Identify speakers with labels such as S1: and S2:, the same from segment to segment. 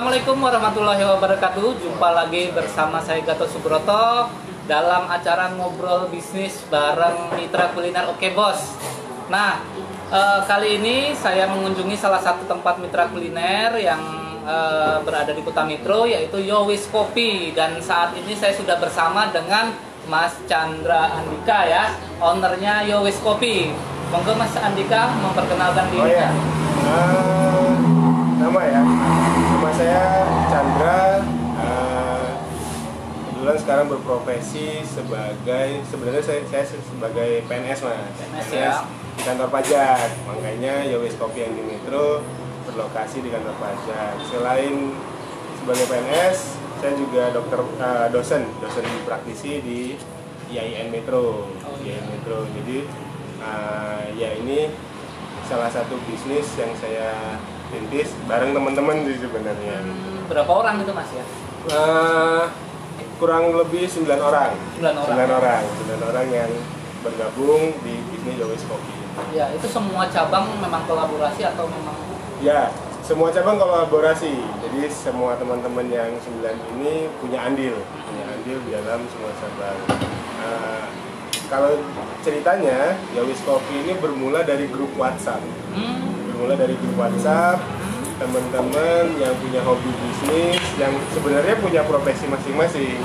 S1: Assalamualaikum warahmatullahi wabarakatuh. Jumpa lagi bersama saya Gatot Subroto dalam acara ngobrol bisnis bareng Mitra Kuliner Oke Bos. Nah, kali ini saya mengunjungi salah satu tempat mitra kuliner yang berada di Kota Mitro, yaitu Yowis Kopi. Dan saat ini saya sudah bersama dengan Mas Chandra Andika ya, ownernya Yowis Kopi. Monggo Mas Andika memperkenalkan diri.
S2: Oh ya, nama saya Chandra. Kebetulan sekarang berprofesi sebenarnya saya sebagai PNS mas.
S1: PNS ya.
S2: Di kantor pajak. Makanya Yowis Kopi yang di Mitro berlokasi di kantor pajak. Selain sebagai PNS, saya juga dosen praktisi di IAIN Mitro. IAIN Mitro. Jadi ya ini salah satu bisnis yang saya rintis bareng teman-teman sih sebenarnya.
S1: Berapa orang itu mas ya?
S2: Kurang lebih 9 orang. 9 orang yang bergabung di bisnis Yowis Kopi.
S1: Ya, itu semua cabang memang kolaborasi atau memang?
S2: Ya, semua cabang kolaborasi. Jadi semua teman-teman yang 9 ini punya andil di dalam semua cabang. Kalau ceritanya, Yowis Kopi ini bermula dari grup WhatsApp. Teman-teman yang punya hobi bisnis, yang sebenarnya punya profesi masing-masing.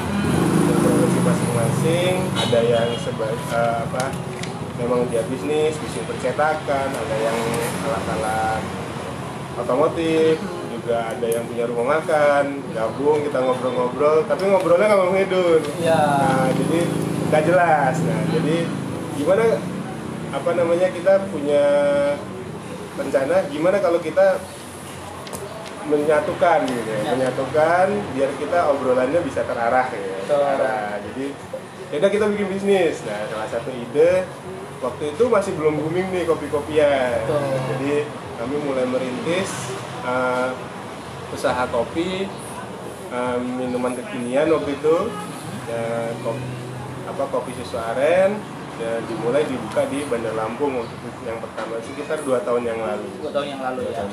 S2: Ada yang memang dia bisnis percetakan, ada yang alat-alat otomotif, juga ada yang punya rumah makan. Gabung kita ngobrol-ngobrol, tapi ngobrolnya nggak ngedun.
S1: Ya.
S2: Nah, jadi nggak jelas. Nah, jadi gimana kita punya rencana gimana kalau kita menyatukan gitu ya. Menyatukan biar kita obrolannya bisa terarah ya. Jadi ya udah kita bikin bisnis. Nah, salah satu ide waktu itu masih belum booming nih kopi-kopian. Jadi kami mulai merintis usaha kopi, minuman kekinian waktu itu, kopi susu aren, dan dimulai dibuka di Bandar Lampung untuk yang pertama sekitar 2 tahun yang lalu.
S1: 2 tahun yang lalu ya.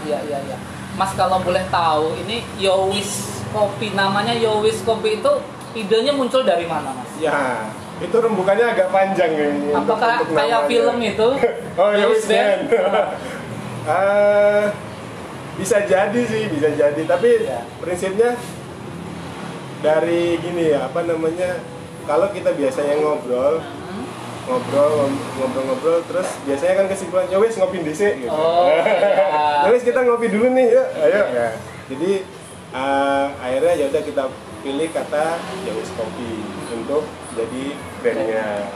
S1: Iya. Mas kalau boleh tahu, ini Yowis Kopi, namanya Yowis Kopi itu idenya muncul dari mana mas?
S2: Ya, itu rembukannya agak panjang nih.
S1: Apakah untuk kayak film itu?
S2: Oh, Yowis Band. Bisa jadi sih, tapi ya, prinsipnya dari gini ya, kalau kita biasanya ngobrol, terus biasanya kan kesimpulan, ya wes ngopi dhisik gitu. Ya wes kita ngopi dulu nih, yuk, ayo. Ya. Jadi akhirnya ya udah kita pilih kata Yowis Kopi untuk jadi brandnya.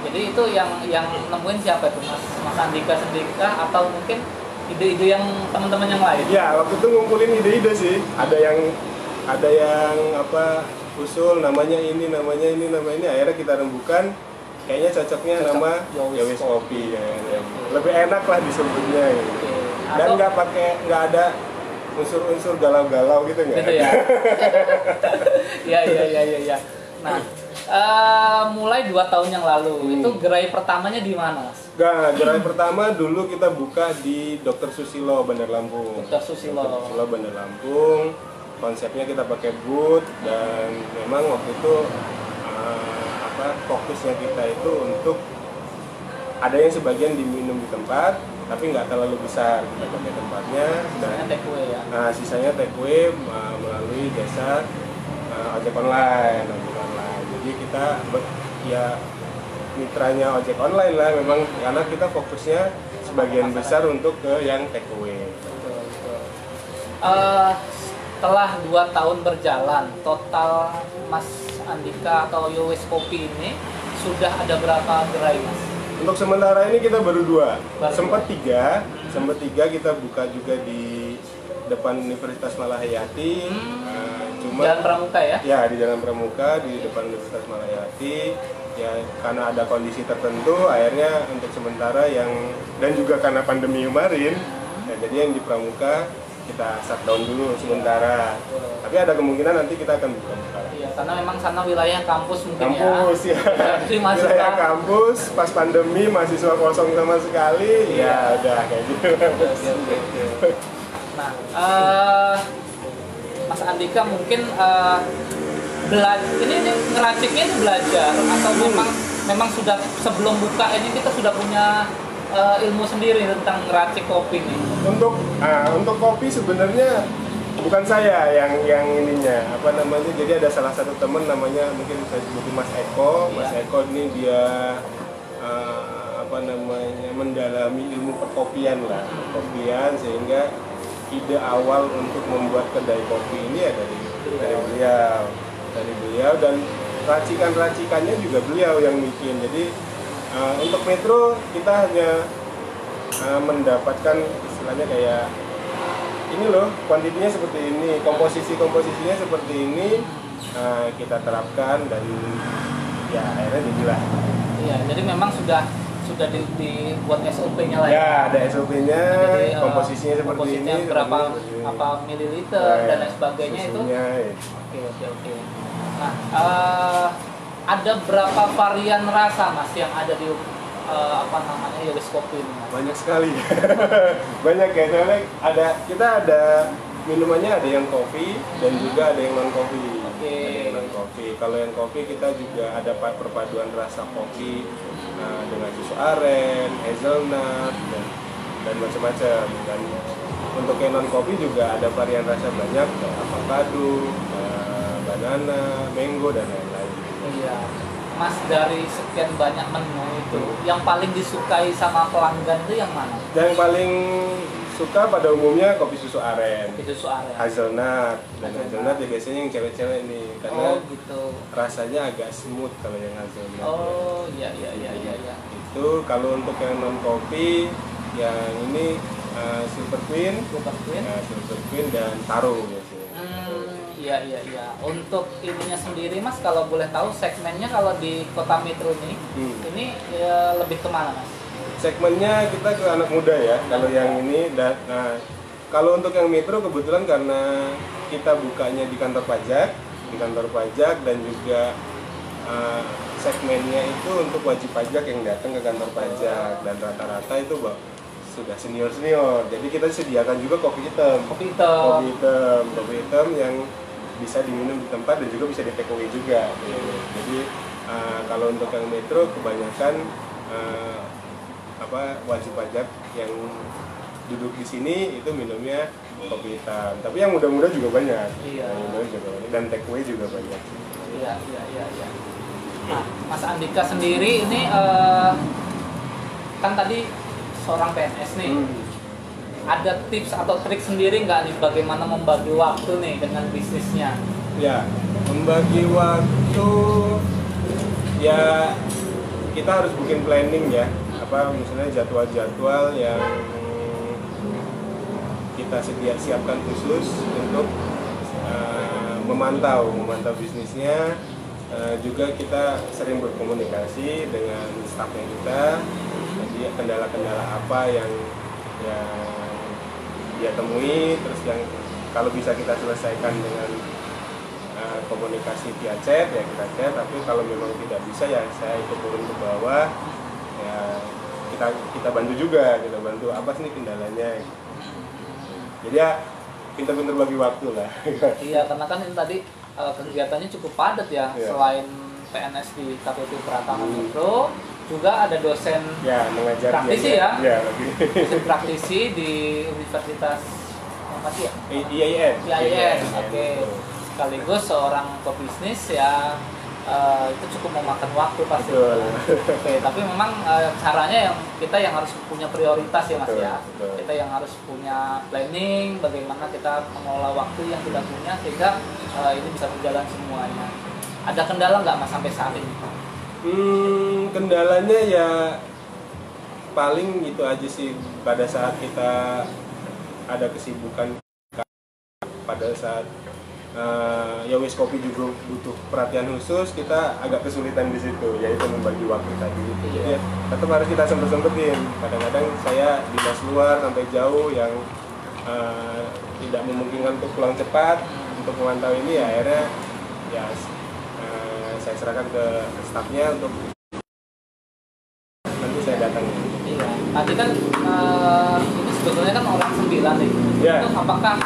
S1: Jadi itu yang nemuin siapa tuh Mas Andika sendiri atau mungkin ide-ide yang teman-teman yang lain? Ya
S2: waktu itu ngumpulin ide-ide sih. Ada yang usul namanya ini, akhirnya kita rembukan. Kayaknya cocoknya nama Yowis Kopi ya. Lebih enak lah disebutnya gitu. Dan nggak ada unsur-unsur galau-galau gitu nggak?
S1: Gitu ya. Iya. Nah, mulai 2 tahun yang lalu itu gerai pertamanya di mana, Mas?
S2: Gerai pertama dulu kita buka di Dr. Susilo Bandar Lampung.
S1: Dr. Susilo
S2: Bandar Lampung. Konsepnya kita pakai booth, dan memang waktu itu fokusnya kita itu untuk ada yang sebagian diminum di tempat, tapi nggak terlalu besar. Kita pakai tempatnya.
S1: Sisanya take away ya.
S2: Sisanya take away melalui jasa ojek online. Jadi kita ya mitranya ojek online lah memang, karena kita fokusnya sebagian besar untuk ke yang take away.
S1: Betul. Setelah 2 tahun berjalan, total Mas Andika atau Yowis Kopi ini sudah ada berapa gerai mas?
S2: Untuk sementara ini kita baru 2. Sempat 3 kita buka juga di depan Universitas Malahayati.
S1: Jalan Pramuka ya? Ya,
S2: di Jalan Pramuka di depan Universitas Malahayati. Ya karena ada kondisi tertentu, akhirnya untuk sementara dan juga karena pandemi kemarin, jadi yang di Pramuka kita shutdown dulu sementara. Tapi ada kemungkinan nanti kita akan buka.
S1: Iya, karena memang sana wilayah kampus mungkin
S2: ya. Wilayah kampus, pas pandemi mahasiswa kosong sama sekali, ya udah kayak gitu.
S1: Nah, Mas Andika mungkin ini ngeraciknya ini belajar atau memang sudah sebelum buka ini kita sudah punya ilmu sendiri tentang ngeracik kopi nih?
S2: Untuk kopi sebenarnya bukan saya yang ininya apa namanya. Jadi ada salah satu teman namanya mungkin saya sebutin Mas Eko. Mas Eko ini dia apa namanya mendalami ilmu perkopian lah, perkopian, sehingga ide awal untuk membuat kedai kopi ini ya dari beliau dan racikannya juga beliau yang bikin. Jadi untuk Metro kita hanya mendapatkan istilahnya kayak ini loh, kuantitinya seperti ini, komposisinya seperti ini, kita terapkan dan ya akhirnya dibilah.
S1: Iya, jadi memang sudah dibuat SOP-nya lah ya.
S2: Ya, ada SOP-nya, komposisinya seperti ini,
S1: berapa apa mililiter dan lain sebagainya itu.
S2: Ya.
S1: Oke. Nah, ada berapa varian rasa Mas yang ada di Yowis Kopi ini?
S2: Banyak sekali. Banyak ya, soalnya kita ada minumannya, ada yang kopi dan juga ada yang non kopi.
S1: Oke.
S2: Non kopi. Kalau yang kopi kita juga ada perpaduan rasa kopi dengan susu aren, hazelnut dan macam-macam. Dan untuk yang non kopi juga ada varian rasa banyak, kayak avocado, banana, mango dan lain-lain.
S1: Iya. Mas, dari sekian banyak menu itu, yang paling disukai sama pelanggan itu yang mana? Yang
S2: paling suka pada umumnya kopi susu aren. Hazelnut. Dan hazelnut ya biasanya yang cewek-cewek nih, karena
S1: gitu.
S2: Rasanya agak smooth kalau yang hazelnut.
S1: Oh, iya.
S2: Itu kalau untuk yang non kopi, yang ini Silver Queen dan Taro biasanya.
S1: Iya. Untuk ininya sendiri Mas, kalau boleh tahu segmennya kalau di Kota Metro ini ya lebih kemana Mas?
S2: Segmennya kita ke anak muda ya. Kalau yang ini, kalau untuk yang Metro kebetulan karena kita bukanya di kantor pajak dan juga segmennya itu untuk wajib pajak yang datang ke kantor pajak dan rata-rata itu sudah senior. Jadi kita sediakan juga kopi hitam yang bisa diminum di tempat dan juga bisa di take away juga. Jadi kalau untuk yang Metro kebanyakan wajib pajak yang duduk di sini itu minumnya kopi hitam. Tapi yang muda-muda juga banyak.
S1: Iya.
S2: Dan take away juga banyak.
S1: Iya. Nah, Mas Andika sendiri ini kan tadi seorang PNS nih. Ada tips atau trik sendiri nggak nih bagaimana membagi waktu nih dengan bisnisnya?
S2: Ya, membagi waktu ya kita harus bikin planning ya. Misalnya jadwal-jadwal yang kita siapkan khusus untuk memantau bisnisnya. Juga kita sering berkomunikasi dengan stafnya kita. Jadi kendala-kendala apa yang dia temui, terus yang kalau bisa kita selesaikan dengan komunikasi via chat ya kita chat, tapi kalau memang tidak bisa ya saya ikut turun ke bawah ya kita bantu juga, kita bantu apa sih kendalanya. Jadi ya pintar-pintar bagi waktu lah.
S1: Iya, karena kan ini tadi kegiatannya cukup padat ya. Selain PNS di KPP Pratama Metro, juga ada dosen praktisi ya. Dosen praktisi di Universitas apa sih ya? IAIN. Oke. Sekaligus seorang pebisnis ya, itu cukup memakan waktu pasti. Oke, tapi memang caranya kita yang harus punya prioritas ya Mas ya. Kita yang harus punya planning bagaimana kita mengelola waktu yang kita punya sehingga ini bisa berjalan semuanya. Ada kendala nggak Mas sampai saat ini?
S2: Kendalanya ya paling itu aja sih, pada saat kita ada kesibukan, pada saat Yowis Kopi juga butuh perhatian khusus, kita agak kesulitan di situ, yaitu membagi waktu tadi. Jadi tetap harus kita sempet-sempetin. Kadang-kadang saya dinas luar sampai jauh yang tidak memungkinkan untuk pulang cepat untuk memantau ini, ya akhirnya ya saya serahkan ke stafnya untuk nanti saya datang.
S1: Iya. Tadi kan ini sebetulnya kan orang 9 nih.
S2: Yeah.
S1: Itu apakah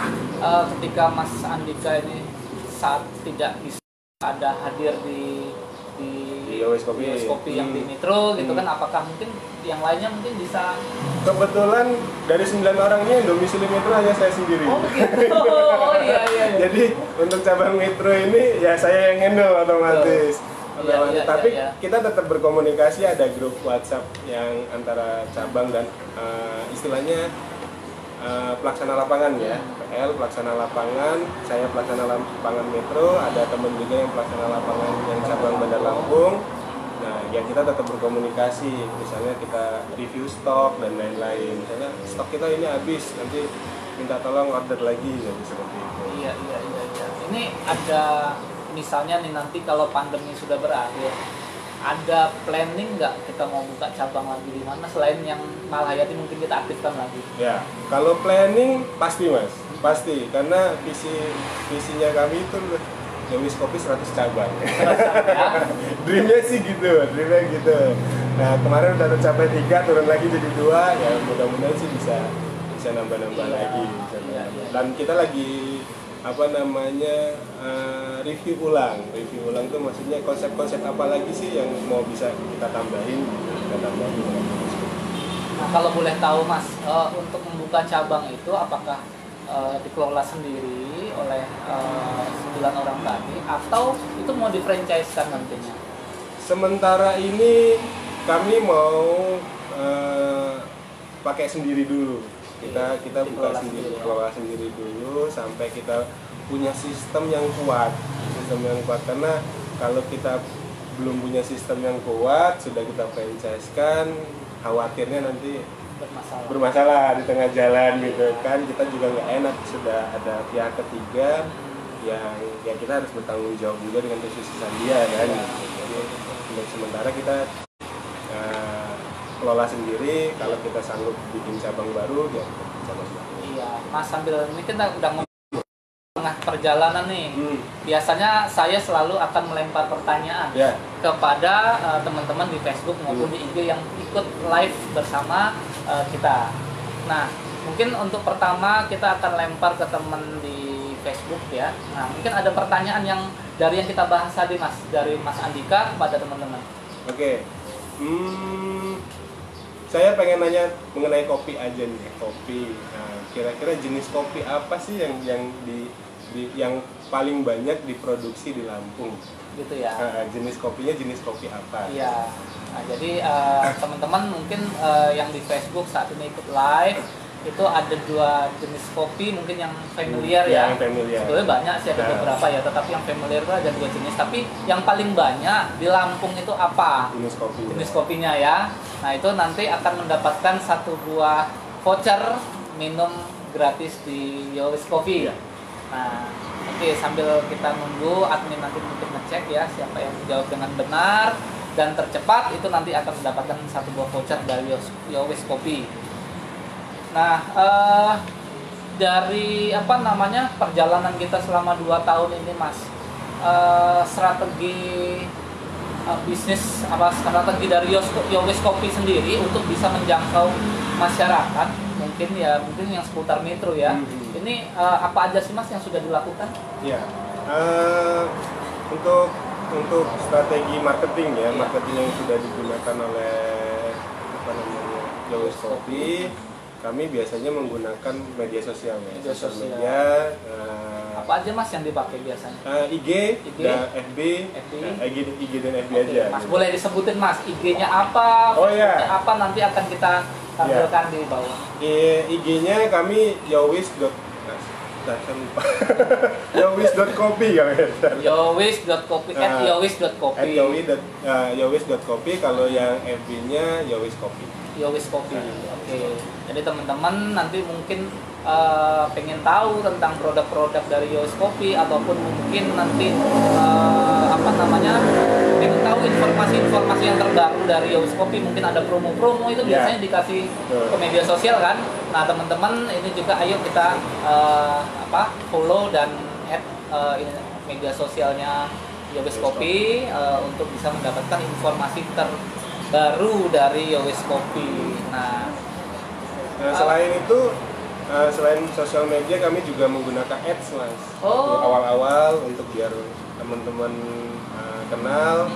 S1: ketika Mas Andika ini saat tidak bisa ada hadir di
S2: Yowis Kopi,
S1: yang di Nitro gitu kan, apakah mungkin yang lainnya mungkin bisa?
S2: Kebetulan dari 9 orang ini yang domisili Metro hanya saya sendiri.
S1: Oh gitu. Oh iya.
S2: Jadi untuk cabang Metro ini ya saya yang handle otomatis.
S1: Iya,
S2: Tapi
S1: iya.
S2: kita tetap berkomunikasi, ada grup WhatsApp yang antara cabang dan istilahnya pelaksana lapangan ya. PL pelaksana lapangan, saya pelaksana lapangan Metro, ada teman juga yang pelaksana lapangan yang cabang Bandar Lampung. Nah, ya kita tetap berkomunikasi, misalnya kita review stok dan lain-lain. Misalnya stok kita ini habis, nanti minta tolong order lagi, jadi seperti itu.
S1: Iya. Ini ada misalnya nih nanti kalau pandemi sudah berakhir, ada planning nggak kita mau buka cabang lagi di mana selain yang Malhayati mungkin kita aktifkan lagi?
S2: Ya, kalau planning pasti Mas, pasti karena visinya kami itu Yowis Kopi 100 cabang. Dreamnya sih gitu, dreamnya gitu. Nah kemarin udah tercapai 3, turun lagi jadi 2, ya mudah-mudahan sih bisa nambah-nambah lagi.
S1: Iya.
S2: Dan kita lagi review ulang tuh maksudnya konsep-konsep apa lagi sih yang mau bisa kita tambahin.
S1: Nah kalau boleh tahu Mas, untuk membuka cabang itu apakah dikelola sendiri oleh 9 orang tadi atau itu mau di-franchise-kan nantinya?
S2: Sementara ini kami mau pakai sendiri dulu. Kita buka sendiri, kelola sendiri dulu sampai kita punya sistem yang kuat. Karena kalau kita belum punya sistem yang kuat, sudah kita franchise-kan, khawatirnya nanti bermasalah di tengah jalan gitu kan. Kita juga nggak enak, sudah ada pihak ketiga yang ya kita harus bertanggung jawab juga dengan kesuksesan dia kan. Jadi untuk sementara kita kelola sendiri, kalau kita sanggup bikin cabang baru ya cabang baru.
S1: Iya, Mas, sambil ini kita udah tengah perjalanan nih. Biasanya saya selalu akan melempar pertanyaan kepada teman-teman di Facebook maupun di IG yang ikut live bersama kita. Nah, mungkin untuk pertama kita akan lempar ke teman di Facebook ya. Nah, mungkin ada pertanyaan yang dari yang kita bahas tadi Mas, dari Mas Andika kepada teman-teman.
S2: Oke. Saya pengen nanya mengenai kopi aja nih, kopi. Nah, kira-kira jenis kopi apa sih yang paling banyak diproduksi di Lampung?
S1: Gitu ya.
S2: Jenis kopinya jenis kopi apa?
S1: Iya. Nah, jadi teman-teman mungkin yang di Facebook saat ini ikut live itu ada 2 jenis kopi mungkin yang familiar ya.
S2: Yang familiar.
S1: Sebetulnya banyak sih, ada beberapa ya, tetapi yang familiar itu ada 2 jenis. Tapi yang paling banyak di Lampung itu apa? Jenis kopinya ya. Nah itu nanti akan mendapatkan 1 buah voucher minum gratis di Yowis Kopi. Nah, oke, sambil kita nunggu admin nanti mungkin ngecek ya siapa yang menjawab dengan benar dan tercepat, itu nanti akan mendapatkan 1 buah voucher dari Yowis Kopi. Nah, dari perjalanan kita selama 2 tahun ini Mas, strategi bisnis strategi dari Yowis Kopi sendiri untuk bisa menjangkau masyarakat mungkin yang seputar Metro ya. Ini apa aja sih Mas yang sudah dilakukan?
S2: Iya. Untuk strategi marketing ya, marketing yang sudah digunakan oleh Yowis Kopi, kami biasanya menggunakan media sosial ya. Media,
S1: apa aja Mas yang dipakai biasanya?
S2: IG dan FB. IG dan FB aja.
S1: Mas, boleh disebutin Mas, IG-nya apa?
S2: Oh ya.
S1: Apa nanti akan kita tampilkan di bawah?
S2: IG-nya kami Yowis.kopi ya.
S1: Yowis.kopi @yowis.kopi.
S2: Yowis.kopi, kalau yang FB-nya Yowis Kopi.
S1: Yowis Kopi. Oke. Jadi teman-teman nanti mungkin pengen tahu tentang produk-produk dari Yowis Kopi ataupun mungkin nanti pengen tahu informasi-informasi yang terbaru dari Yowis Kopi, mungkin ada promo-promo itu biasanya dikasih ke media sosial kan. Nah, teman-teman ini juga ayo kita follow dan add media sosialnya Yowis Kopi untuk bisa mendapatkan informasi terbaru dari Yowis Kopi. Nah,
S2: selain itu selain sosial media kami juga menggunakan ads mas.
S1: Oh.
S2: Awal-awal untuk biar teman-teman kenal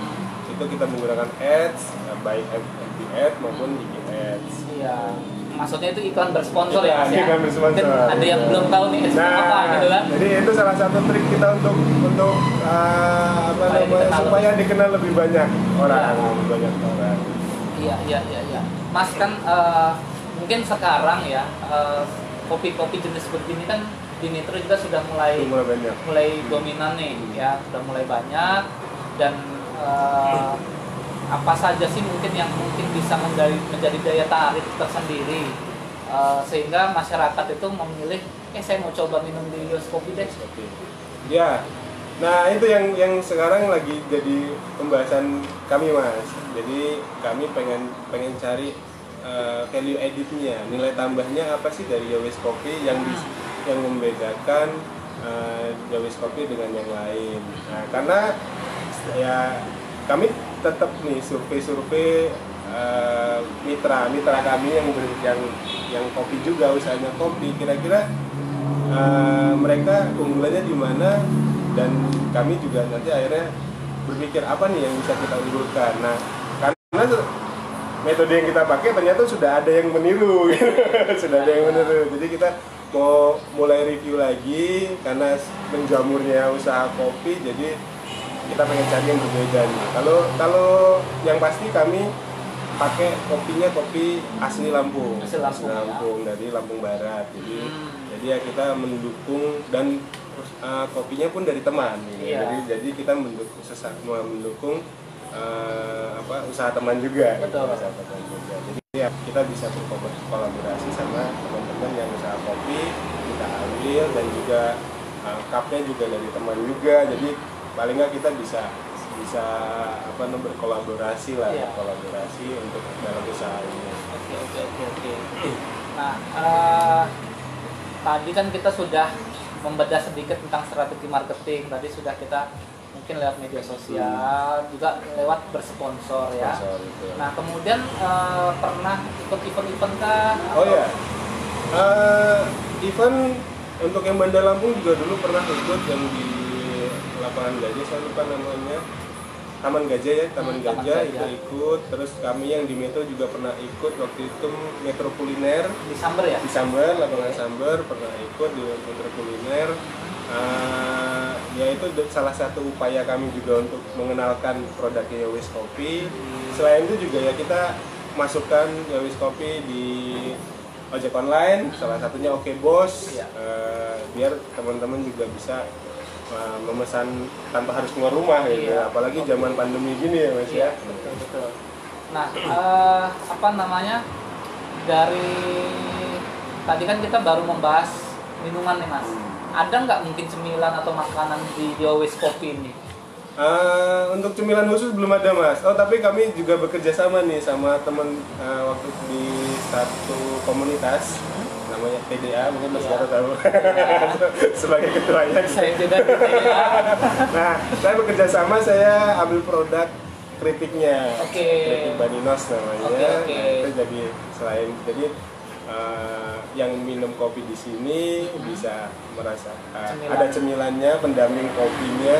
S2: itu kita menggunakan ads, baik FB ads maupun IG ads.
S1: Iya. Maksudnya itu iklan bersponsor ya Mas ya?
S2: Iklan bersponsor.
S1: Mungkin ada yang belum tahu nih ads apa gitu kan?
S2: Jadi itu salah satu trik kita untuk supaya dikenal lebih banyak orang, lebih banyak orang.
S1: Iya. Mas kan mungkin sekarang ya kopi-kopi jenis begini kan di Nitro juga sudah mulai dominan nih ya, sudah mulai banyak dan apa saja sih mungkin yang mungkin bisa menjadi daya tarik tersendiri sehingga masyarakat itu memilih saya mau coba minum di Yowes Kopi deh.
S2: Ya, nah itu yang sekarang lagi jadi pembahasan kami mas. Jadi kami pengen cari value added-nya, nilai tambahnya apa sih dari Yowes Kopi yang membedakan Yowes Kopi dengan yang lain. Nah, karena ya kami tetap nih survei mitra kami yang kopi juga, usahanya kopi, kira-kira mereka keunggulannya di mana, dan kami juga nanti akhirnya berpikir apa nih yang bisa kita unggulkan. Nah, karena metode yang kita pakai ternyata sudah ada yang meniru sudah ada yang meniru, jadi kita mau mulai review lagi karena menjamurnya usaha kopi, jadi kita pengen cari yang berbeda nih. Kalau yang pasti kami pakai kopinya kopi asli Lampung, dari Lampung Barat. Jadi ya kita mendukung, dan kopinya pun dari teman. Jadi kita mendukung usaha teman juga.
S1: Betul.
S2: Usaha teman juga. Jadi ya kita bisa berkolaborasi sama teman-teman yang usaha kopi, kita ambil, dan juga cupnya juga dari teman juga. Jadi paling nggak kita bisa berkolaborasi lah, berkolaborasi untuk dalam usaha ini.
S1: Oke. Nah, tadi kan kita sudah membedah sedikit tentang strategi marketing. Tadi sudah kita mungkin lewat media sosial, juga lewat bersponsor ya. Nah, kemudian pernah ikut event-event kah?
S2: Oh ya, event untuk yang Bandar Lampung juga dulu pernah ikut yang di Lapangan Gajah, saya lupa namanya, Taman Gajah ya, Taman Gajah itu ikut. Terus kami yang di Metro juga pernah ikut, waktu itu Metro Kuliner
S1: Di Samber ya?
S2: Di Samber, Lapangan Samber pernah ikut di Metro Kuliner. Ya itu salah satu upaya kami juga untuk mengenalkan produknya Yowes Kopi. Selain itu juga ya kita masukkan Yowes Kopi di ojek online, salah satunya Oke Bos, biar teman-teman juga bisa memesan tanpa harus keluar rumah gitu. Apalagi zaman pandemi gini ya mas ya.
S1: Betul. Nah, dari tadi kan kita baru membahas minuman nih mas. Ada nggak mungkin cemilan atau makanan di Yowes Kopi ini?
S2: Untuk cemilan khusus belum ada mas. Oh tapi kami juga bekerja sama nih sama teman waktu di satu komunitas namanya PDA, mungkin mas Garo tahu sebagai ketuanya.
S1: Saya juga PDA.
S2: Nah saya bekerja sama, saya ambil produk keripiknya, keripik Baninos namanya. Nah, itu jadi selain yang minum kopi di sini bisa merasa ada cemilannya, pendamping kopinya,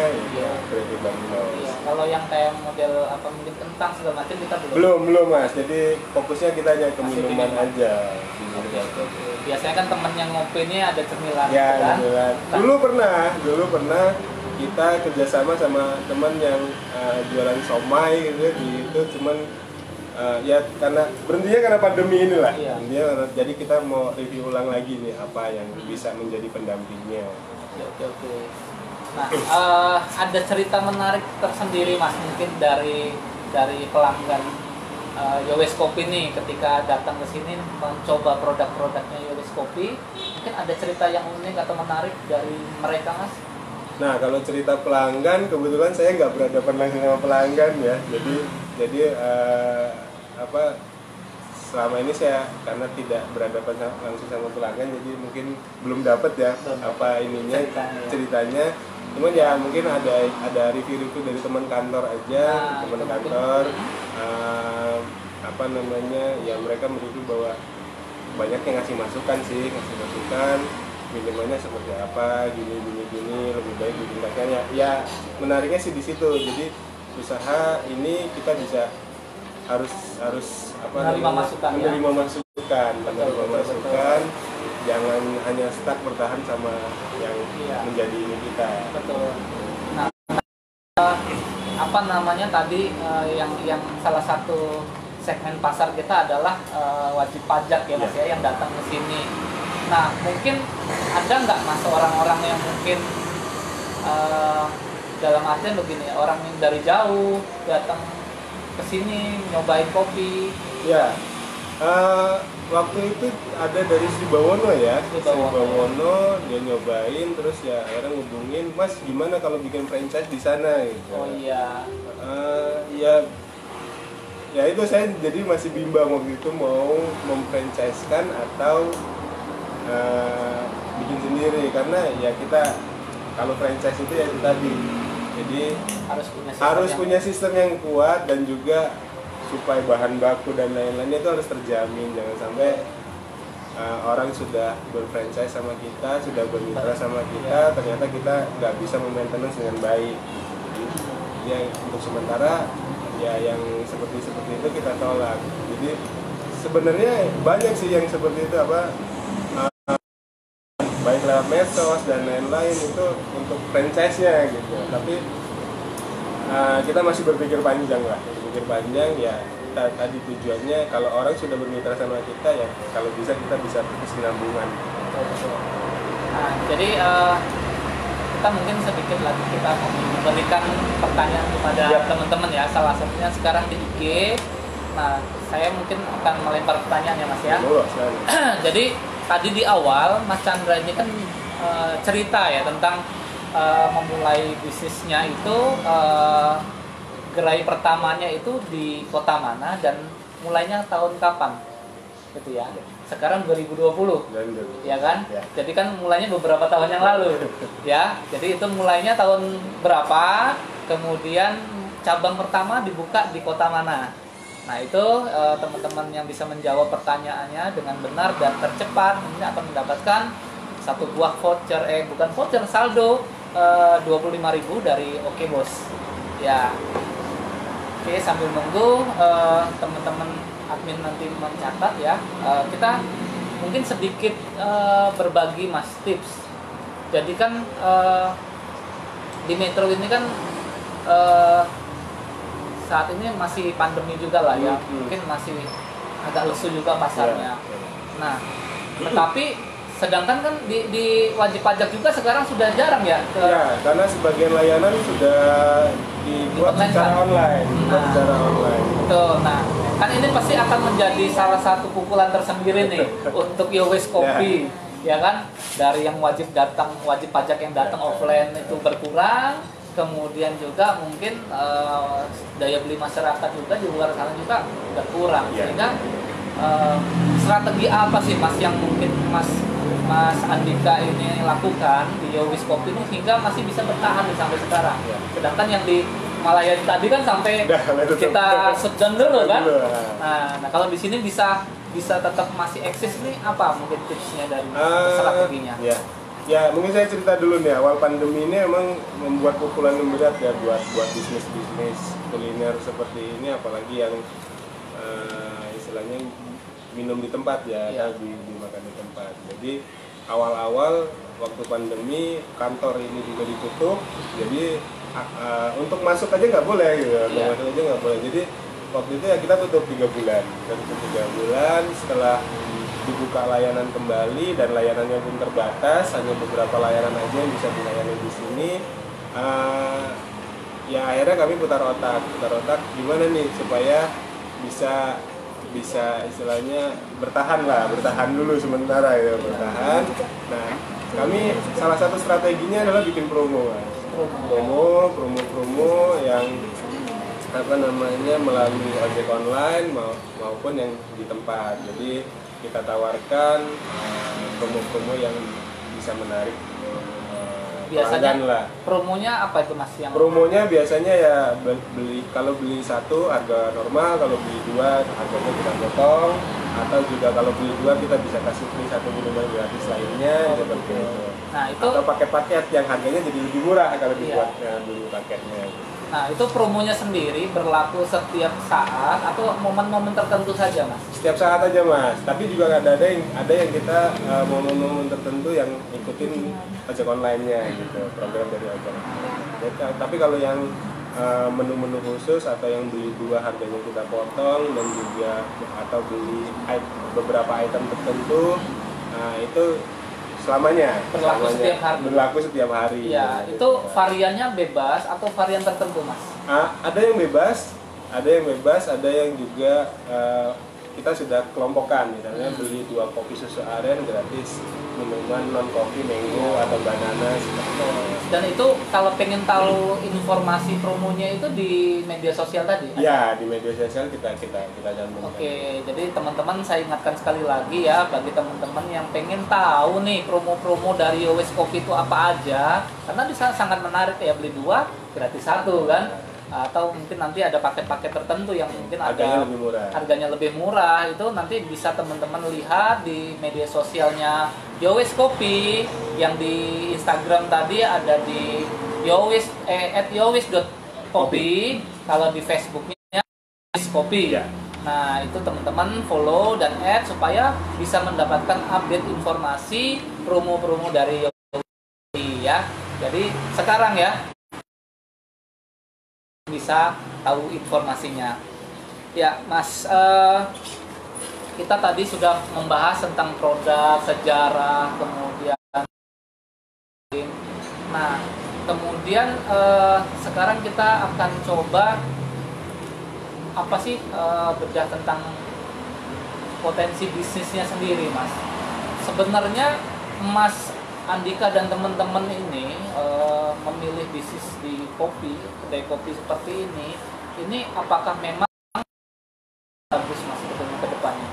S2: keripik Baninos.
S1: Kalau yang kayak model mungkin kentang segala macam kita
S2: belum mas. Jadi fokusnya kita hanya ke minuman aja.
S1: Biasanya kan temen yang ngopi ini ada cemilan.
S2: Ya, kan? Dulu pernah kita kerjasama sama teman yang jualan somai gitu, cuman ya karena berhentinya karena pandemi inilah. Jadi kita mau review ulang lagi nih apa yang bisa menjadi pendampingnya.
S1: Oke. Nah, ada cerita menarik tersendiri mas mungkin dari pelanggan Yowes Kopi nih ketika datang ke sini mencoba produk-produknya Yowes Kopi, mungkin ada cerita yang unik atau menarik dari mereka mas?
S2: Nah kalau cerita pelanggan, kebetulan saya nggak berhadapan langsung sama pelanggan ya, jadi selama ini saya karena tidak berhadapan langsung sama pelanggan, jadi mungkin belum dapat ya ceritanya. Cuman ya mungkin ada review-review dari teman kantor aja, teman kantor ya mereka mereview bahwa banyak yang ngasih masukan sih, minimalnya seperti apa, gini lebih baik ditingkatkan ya. Menariknya sih di situ. Jadi usaha ini kita bisa harus
S1: menerima masukan,
S2: menerima masukan, jangan hanya stuck bertahan sama yang menjadi ini kita.
S1: Betul. Nah, apa namanya tadi yang salah satu segmen pasar kita adalah wajib pajak ya Mas ya, yang datang ke sini. Nah, mungkin ada nggak Mas orang-orang yang mungkin dalam artian begini, orang yang dari jauh datang ke sini nyobain kopi?
S2: Ya, waktu itu ada dari Sribawono ya, Sribawono dia nyobain, terus ya akhirnya ngubungin, Mas gimana kalau bikin franchise di sana gitu.
S1: Oh iya.
S2: Ya itu saya jadi masih bimbang waktu itu mau memfranchise-kan atau bikin sendiri, karena ya kita kalau franchise itu ya itu tadi, jadi harus punya sistem yang kuat dan juga supaya bahan baku dan lain-lainnya itu harus terjamin. Jangan sampai orang sudah berfranchise sama kita, sudah bermitra sama kita, ternyata kita nggak bisa memaintenance dengan baik. Jadi ya, untuk sementara ya yang seperti itu kita tolak. Jadi sebenarnya banyak sih yang seperti itu, baik lewat medsos dan lain-lain itu untuk franchise-nya gitu. Tapi kita masih berpikir panjang ya. Tadi tujuannya kalau orang sudah bermitra sama kita ya, kalau bisa kita bisa berkesinambungan.
S1: Nah, jadi kita mungkin sedikit lagi kita memberikan pertanyaan kepada teman-teman ya. Salah satunya sekarang di IG. Nah, saya mungkin akan melempar pertanyaan ya Mas ya. Jadi tadi di awal Mas Chandra ini kan cerita ya tentang memulai bisnisnya itu, gerai pertamanya itu di kota mana dan mulainya tahun kapan gitu ya. Sekarang 2020 ya kan ya. Jadi kan mulainya beberapa tahun yang lalu ya. Jadi itu mulainya tahun berapa, kemudian cabang pertama dibuka di kota mana. Nah itu teman-teman yang bisa menjawab pertanyaannya dengan benar dan tercepat ini akan mendapatkan satu buah voucher, bukan voucher, saldo 25.000 dari Oke Bos ya. Oke, sambil nunggu teman-teman admin nanti mencatat ya, kita mungkin sedikit berbagi Mas tips. Jadi kan di Metro ini kan saat ini masih pandemi juga lah ya, mungkin masih agak lesu juga pasarnya. Nah, tetapi sedangkan kan di wajib pajak juga sekarang sudah jarang ya.
S2: Ya, karena sebagian layanan sudah dibuat secara online.
S1: Betul. Nah, kan ini pasti akan menjadi salah satu pukulan tersendiri nih untuk Yowes Kopi, ya kan? Dari yang wajib pajak yang datang offline itu berkurang, kemudian juga mungkin daya beli masyarakat juga di luar sana juga berkurang, sehingga strategi apa sih Mas yang mungkin Mas Andika ini lakukan di Yowes Kopi ini sehingga masih bisa bertahan sampai sekarang? Sedangkan yang di Malaya tadi kan sampai kita shutdown dulu kan. Nah kalau di sini bisa tetap masih eksis nih, apa mungkin tipsnya dari strateginya?
S2: Ya mungkin saya cerita dulu nih, awal pandemi ini emang membuat pukulan yang berat ya buat bisnis kuliner seperti ini, apalagi yang istilahnya minum di tempat ya. Dimakan di tempat. Jadi awal-awal waktu pandemi kantor ini juga ditutup, jadi untuk masuk aja nggak boleh gitu. Masuk aja nggak boleh. Jadi waktu itu ya kita tutup 3 bulan. Setelah dibuka layanan kembali dan layanannya pun terbatas, hanya beberapa layanan aja yang bisa dilayani di sini. Ya akhirnya kami putar otak gimana nih supaya bisa istilahnya bertahan dulu sementara ya, bertahan. Nah, kami salah satu strateginya adalah bikin promo yang melalui ojek online maupun yang di tempat. Jadi kita tawarkan promo-promo yang bisa menarik
S1: biasanya
S2: lah.
S1: Promonya apa itu Mas?
S2: Promonya biasanya ya kalau beli 1 harga normal, kalau beli 2 harganya kita potong, atau juga kalau beli 2 kita bisa kasih free 1 minuman gratis lainnya seperti itu.
S1: Nah, itu
S2: atau pakai paket yang harganya jadi lebih murah kalau
S1: iya.
S2: dibuat beli paketnya.
S1: Nah, itu promonya sendiri berlaku setiap saat atau momen-momen tertentu saja, Mas?
S2: Setiap saat aja, Mas. Tapi juga ada yang kita momen-momen tertentu yang ikutin ojek online-nya gitu, program dari ojek. Tapi kalau yang menu-menu khusus atau yang beli 2 harganya kita potong dan juga atau beli beberapa item tertentu, itu selamanya berlaku setiap hari.
S1: Ya,
S2: gitu.
S1: itu variannya bebas atau varian tertentu, Mas?
S2: Ada yang bebas, ada yang juga kita sudah kelompokkan, misalnya beli 2 kopi susu aren gratis minuman non kopi mango atau banana seperti itu.
S1: Dan itu kalau pengen tahu informasi promonya itu di media sosial tadi?
S2: Ya, di media sosial kita cantumkan.
S1: Oke, jadi teman-teman saya ingatkan sekali lagi ya, bagi teman-teman yang pengen tahu nih promo-promo dari Yowes Kopi itu apa aja, karena bisa sangat menarik ya, beli 2 gratis 1 kan, atau mungkin nanti ada paket-paket tertentu yang mungkin harganya lebih murah, itu nanti bisa teman-teman lihat di media sosialnya Yowes Kopi, yang di Instagram tadi ada di @yowes.kopi, kalau di Facebooknya Yowes Kopi.
S2: Ya.
S1: Nah, itu teman-teman follow dan add supaya bisa mendapatkan update informasi promo-promo dari Yowes Kopi ya. Jadi sekarang ya bisa tahu informasinya. Ya, Mas, kita tadi sudah membahas tentang produk, sejarah, kemudian sekarang kita akan coba apa sih bedah tentang potensi bisnisnya sendiri, Mas. Sebenarnya Mas Andika dan teman-teman ini memilih bisnis di kedai kopi seperti ini apakah memang bagus, Mas, ke depannya?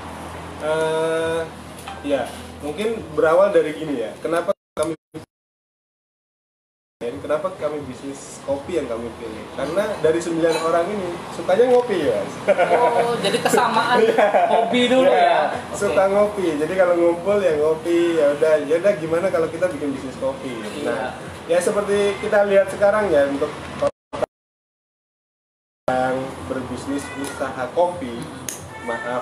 S2: Ya, mungkin berawal dari gini ya. Kenapa kami bisnis kopi yang kami pilih? Karena dari 9 orang ini sukanya ngopi ya.
S1: Oh, jadi kesamaan hobi dulu ya.
S2: Suka ngopi. Jadi kalau ngumpul ya ngopi, ya udah gimana kalau kita bikin bisnis kopi.
S1: Iya.
S2: Nah, ya seperti kita lihat sekarang ya, untuk yang berbisnis usaha kopi,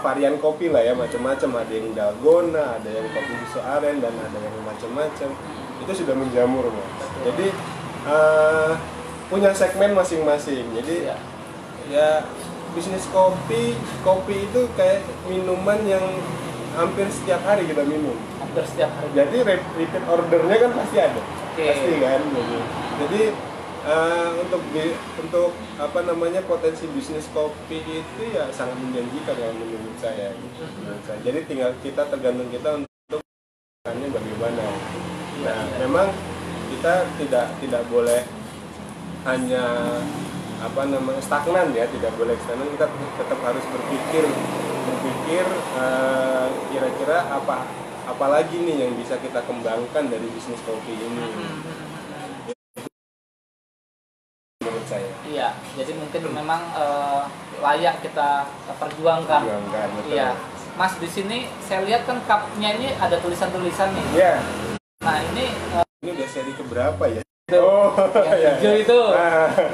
S2: varian kopi lah ya, macam-macam, ada yang dalgona, ada yang kopi susu aren, dan ada yang macam-macam. Itu sudah menjamur, Mas. Jadi punya segmen masing-masing. Jadi ya bisnis kopi itu kayak minuman yang hampir setiap hari kita minum.
S1: Hampir setiap hari.
S2: Jadi repeat ordernya kan pasti ada. Pasti kan. Jadi untuk apa namanya, potensi bisnis kopi itu ya sangat menjanjikan kalau menurut saya. Jadi tinggal tergantung kita untuk bagaimana. Nah, memang kita tidak boleh hanya stagnan ya, tidak boleh stagnan. Kita tetap harus berpikir kira-kira apa lagi nih yang bisa kita kembangkan dari bisnis kopi ini. Menurut saya.
S1: Iya, jadi mungkin memang layak kita perjuangkan.
S2: Betul.
S1: Iya, Mas, di sini saya lihat kan cupnya ini ada tulisan-tulisan nih.
S2: Iya.
S1: Nah, ini
S2: udah seri keberapa ya?
S1: yang hijau itu.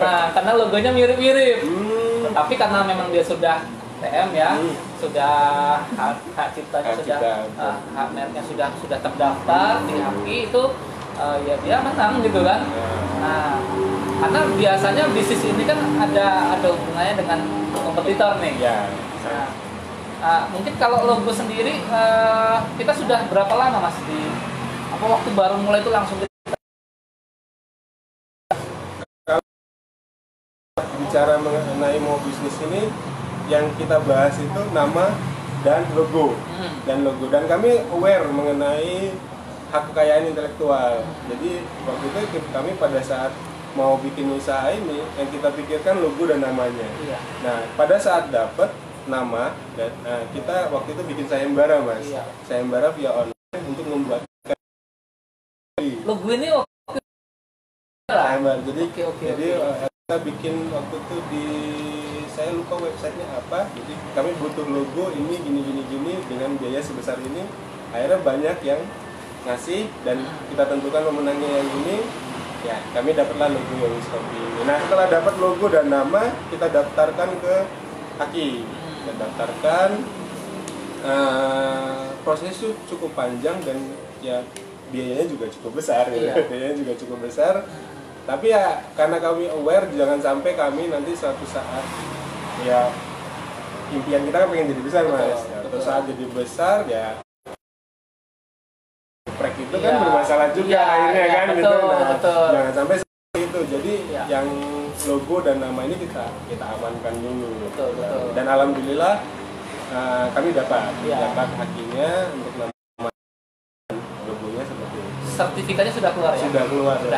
S1: Nah, karena logonya mirip-mirip. Tapi karena memang dia sudah TM ya, sudah hak ciptanya hak mereknya sudah terdaftar di HAKI itu, ya dia menang gitu kan. Nah, karena biasanya bisnis ini kan ada hubungannya dengan kompetitor nih.
S2: Ya.
S1: Mungkin kalau logo sendiri kita sudah berapa lama, Mas, waktu baru mulai itu langsung
S2: bicara mengenai mau bisnis ini, yang kita bahas itu nama dan logo. Dan kami aware mengenai hak kekayaan intelektual. Jadi waktu itu kami pada saat mau bikin usaha ini, yang kita pikirkan logo dan namanya.
S1: Iya.
S2: Nah, pada saat dapat nama, dan kita waktu itu bikin sayembara, Mas.
S1: Iya.
S2: Sayembara via online untuk membuat
S1: logo ini
S2: sayembara. Jadi
S1: Oke.
S2: kita bikin waktu itu di saya lupa websitenya apa, jadi kami butuh logo ini gini dengan biaya sebesar ini. Akhirnya banyak yang ngasih dan kita tentukan pemenangnya yang ini, ya kami dapatlah logo Yowis Coffee. Nah setelah dapat logo dan nama, kita daftarkan ke Haki, kita daftarkan. Prosesnya cukup panjang dan ya biayanya juga cukup besar, biayanya juga cukup besar. Tapi ya karena kami aware jangan sampai kami nanti suatu saat, ya impian kita kan pengen jadi besar mas, suatu saat jadi besar ya prek itu kan bermasalah juga akhirnya kan betul, gitu. Nah, jangan sampai seperti itu. Jadi yang logo dan nama ini kita amankan dulu. Betul. Dan alhamdulillah kami dapat hakinya untuk nama logonya seperti itu.
S1: Sertifikatnya sudah keluar ya?
S2: Sudah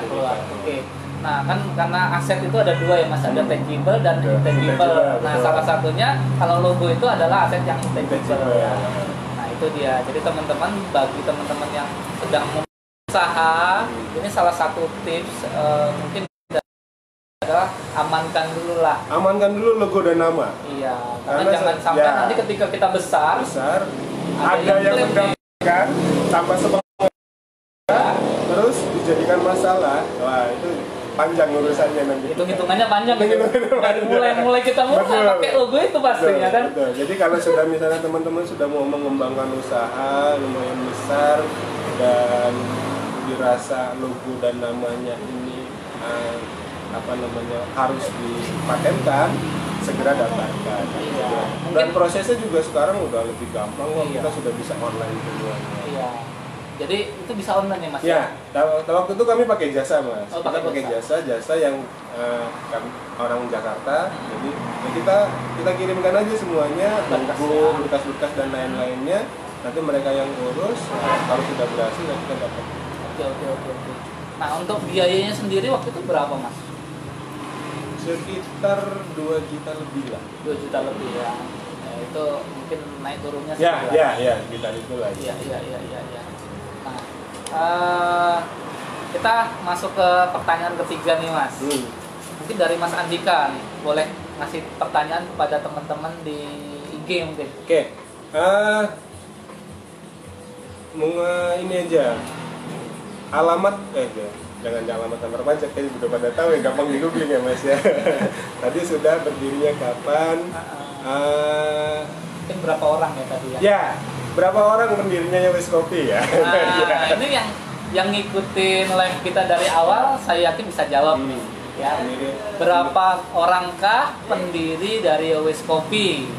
S2: keluar.
S1: Oke. Nah kan karena aset itu ada dua ya mas, ada tangible dan intangible. Nah salah satunya kalau logo itu adalah aset yang intangible ya. Nah itu dia. Jadi teman-teman, bagi teman-teman yang sedang berusaha, ini salah satu tips mungkin adalah amankan dulu logo dan nama. Iya, karena jangan sampai nanti ketika kita besar
S2: ada yang mendapatkan tanpa semangat terus dijadikan masalah. Wah itu panjang urusannya nanti.
S1: Itu hitungannya panjang gitu. Dari mulai kita pakai logo itu pastinya kan.
S2: Betul. Jadi kalau sudah misalnya teman-teman sudah mau mengembangkan usaha lumayan besar dan dirasa logo dan namanya ini harus dipatenkan, segera daftarkan. Dan prosesnya juga sekarang udah lebih gampang kok, kita sudah bisa online semuanya.
S1: Iya. Jadi itu bisa online ya mas?
S2: Ya, waktu itu kami pakai jasa mas. Kita pakai jasa yang orang Jakarta. Jadi kita kirimkan aja semuanya, logo, berkas-berkas dan lain-lainnya. Nanti mereka yang urus, kalau sudah berhasil ya kita dapat.
S1: Oke. Nah untuk biayanya sendiri waktu itu berapa mas?
S2: Sekitar 2 juta lebih lah.
S1: 2 juta lebih ya. Nah, itu mungkin naik turunnya
S2: ya sekitar itu lah.
S1: Iya. Nah, kita masuk ke pertanyaan ketiga nih mas. Mungkin dari Mas Andika nih, boleh ngasih pertanyaan kepada teman-teman di IG mungkin.
S2: Oke. Ini aja. Alamat jangan alamat nomor pajak, kayaknya udah pada tahu ya, gampang di googling ya mas ya. Tadi sudah berdirinya kapan,
S1: mungkin berapa orang ya tadi ya?
S2: Ya, berapa orang pendirinya Yowis Coffee ya?
S1: Ini yang ngikutin live kita dari awal, saya yakin bisa jawab nih. Ya, berapa orangkah pendiri dari Yowis Coffee?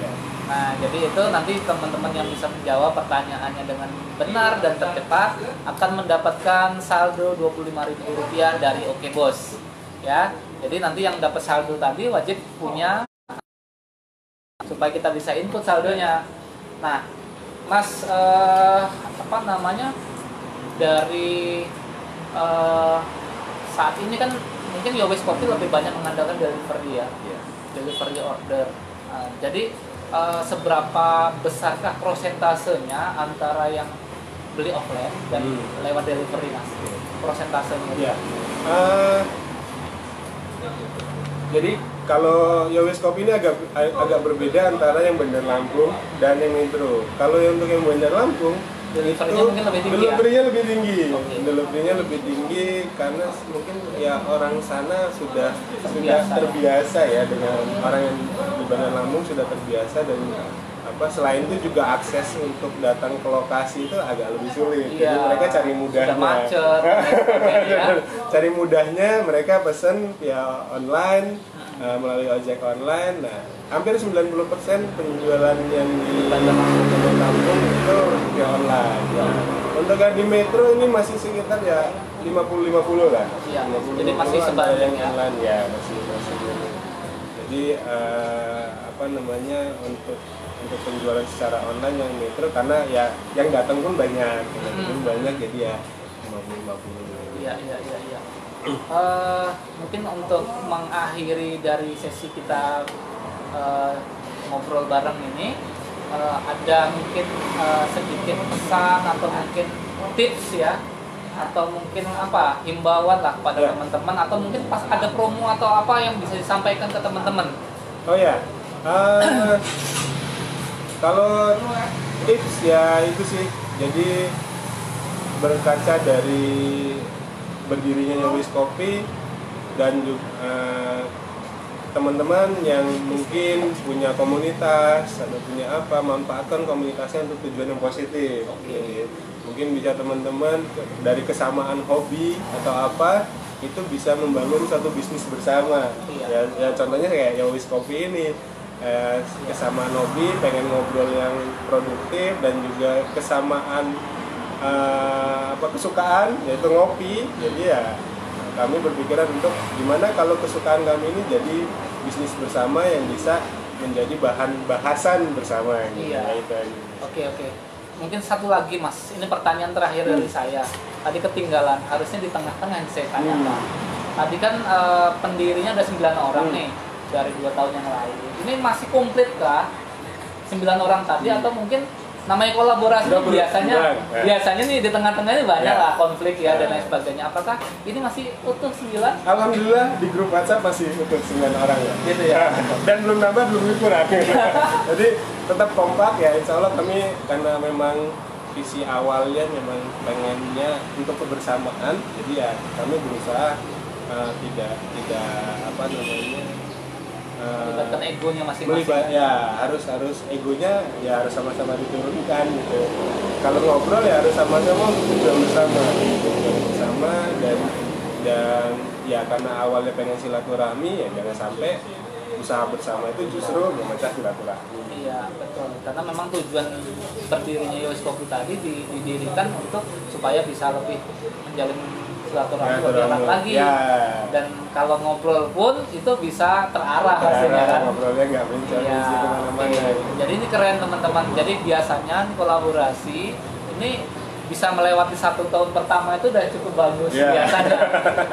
S1: Nah, jadi itu nanti teman-teman yang bisa menjawab pertanyaannya dengan benar dan tercepat akan mendapatkan saldo Rp25.000 dari Oke Bos. Ya, jadi nanti yang dapat saldo tadi wajib punya supaya kita bisa input saldonya. Nah, Mas, dari saat ini kan mungkin Yowis Coffee lebih banyak mengandalkan delivery ya, delivery order. Jadi seberapa besarkah prosentasenya antara yang beli offline dan lewat delivery mas? Prosentasenya?
S2: Ya. Jadi kalau Yowis Coffee ini agak berbeda antara yang Bandar Lampung dan yang Metro. Kalau untuk yang Bandar Lampung
S1: delivery-nya mungkin lebih tinggi.
S2: Delivery-nya lebih tinggi karena mungkin ya orang sana sudah terbiasa ya dengan orang yang di Bandar Lampung sudah terbiasa, dan selain itu juga akses untuk datang ke lokasi itu agak lebih sulit. Jadi mereka cari mudahnya.
S1: Macet.
S2: Cari mudahnya mereka pesen via online, melalui ojek online. Nah, hampir 90% penjualan yang di Bandar Lampung itu via online. Untuk yang di Metro ini masih sekitar ya 50-50 lah.
S1: Iya, jadi masih sebanding ya.
S2: Online ya, masih. Jadi untuk penjualan secara online yang Metro, karena ya yang datang pun banyak, jadi ya 50-50.
S1: Iya. Mungkin untuk mengakhiri dari sesi kita ngobrol bareng ini, ada mungkin sedikit pesan atau mungkin tips ya, atau mungkin himbauan lah kepada teman-teman, atau mungkin pas ada promo atau apa yang bisa disampaikan ke teman-teman.
S2: Oh ya, Ah, kalau tips ya itu sih, jadi berkaca dari berdirinya Yowis Kopi dan juga teman-teman yang mungkin punya komunitas atau punya apa, manfaatkan komunitasnya untuk tujuan yang positif. Jadi, mungkin bisa teman-teman dari kesamaan hobi atau apa itu bisa membangun satu bisnis bersama. Ya contohnya kayak Yowis Kopi ini, kesamaan hobi, pengen ngobrol yang produktif dan juga kesamaan kesukaan yaitu ngopi. Jadi ya kami berpikiran untuk gimana kalau kesukaan kami ini jadi bisnis bersama yang bisa menjadi bahan bahasan bersama.
S1: Iya.
S2: Gitu.
S1: Oke. Mungkin satu lagi Mas, ini pertanyaan terakhir dari saya. Tadi ketinggalan, harusnya di tengah-tengah yang saya tanyakan. Tadi kan pendirinya ada 9 orang nih dari 2 tahun yang lalu. Ini masih komplit kah 9 orang tadi atau mungkin namanya kolaborasi biasanya nih di tengah-tengahnya banyak lah konflik ya dan lain sebagainya. Apakah ini masih utuh 9?
S2: Alhamdulillah di grup WhatsApp masih utuh 9 orang ya.
S1: Gitu ya.
S2: Dan belum nambah, belum kurang. Jadi tetap kompak ya, insya Allah kami karena memang visi awalnya memang pengennya untuk kebersamaan. Jadi ya kami berusaha tidak apa namanya
S1: melibatkan egonya masing-masing.
S2: Ya harus egonya ya harus sama-sama diturunkan gitu. Kalau ngobrol ya harus sama-sama tujuan bersama dan ya karena awalnya pengen silaturahmi ya jangan sampai usaha bersama itu justru memecah silaturahmi.
S1: Iya betul, karena memang tujuan berdirinya Yowis Kopi tadi didirikan untuk supaya bisa lebih menjalin silaturahmi lebih enak lagi dan kalau ngobrol pun itu bisa terarah hasilnya kan.
S2: Ngobrolnya nggak bencana kemana-mana.
S1: Jadi ini keren teman-teman. Jadi biasanya kolaborasi ini bisa melewati 1 tahun pertama itu udah cukup bagus biasanya.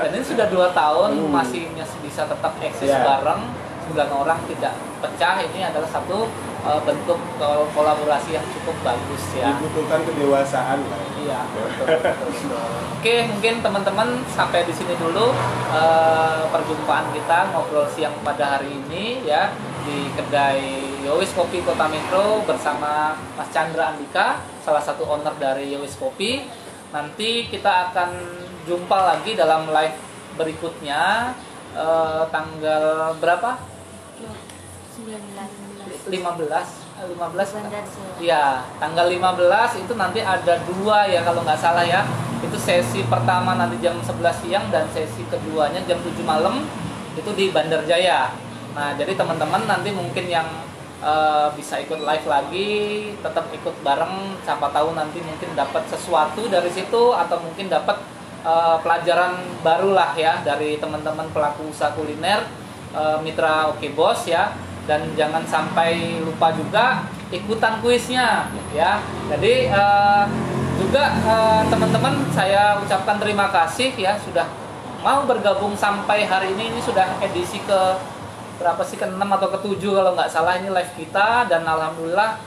S1: Dan ini sudah 2 tahun masih bisa tetap eksis bareng 9 orang tidak pecah. Ini adalah satu bentuk kolaborasi yang cukup bagus ya.
S2: Dibutuhkan kedewasaan lah.
S1: Iya, betul. Oke, mungkin teman-teman sampai di sini dulu perjumpaan kita ngobrol siang pada hari ini ya di kedai Yowis Kopi Kota Metro bersama Mas Chandra Andika, salah satu owner dari Yowis Kopi. Nanti kita akan jumpa lagi dalam live berikutnya tanggal berapa? 15 ya, tanggal 15 itu nanti ada 2 ya kalau nggak salah ya. Itu sesi pertama nanti jam 11 siang dan sesi keduanya jam 7 malam itu di Bandar Jaya. Nah jadi teman-teman nanti mungkin yang bisa ikut live lagi tetap ikut bareng, siapa tahu nanti mungkin dapat sesuatu dari situ atau mungkin dapat pelajaran baru lah ya dari teman-teman pelaku usaha kuliner mitra Oke Bos ya. Dan jangan sampai lupa juga ikutan kuisnya ya. Jadi juga teman-teman saya ucapkan terima kasih ya sudah mau bergabung sampai hari ini. Ini sudah edisi ke berapa sih, ke-6 atau ke-7 kalau nggak salah ini live kita. Dan alhamdulillah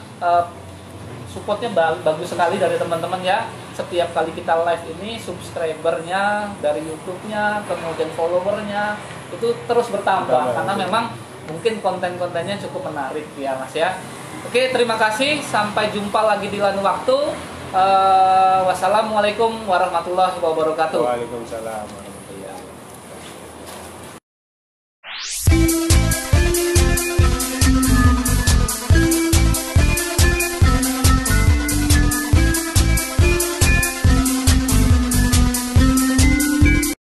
S1: supportnya bagus sekali dari teman-teman ya. Setiap kali kita live ini subscribernya dari YouTube-nya kemudian followernya itu terus bertambah karena memang mungkin konten-kontennya cukup menarik ya Mas ya. Oke, terima kasih, sampai jumpa lagi di lain waktu. Wassalamualaikum warahmatullahi wabarakatuh.
S2: Waalaikumsalam warahmatullahi wabarakatuh.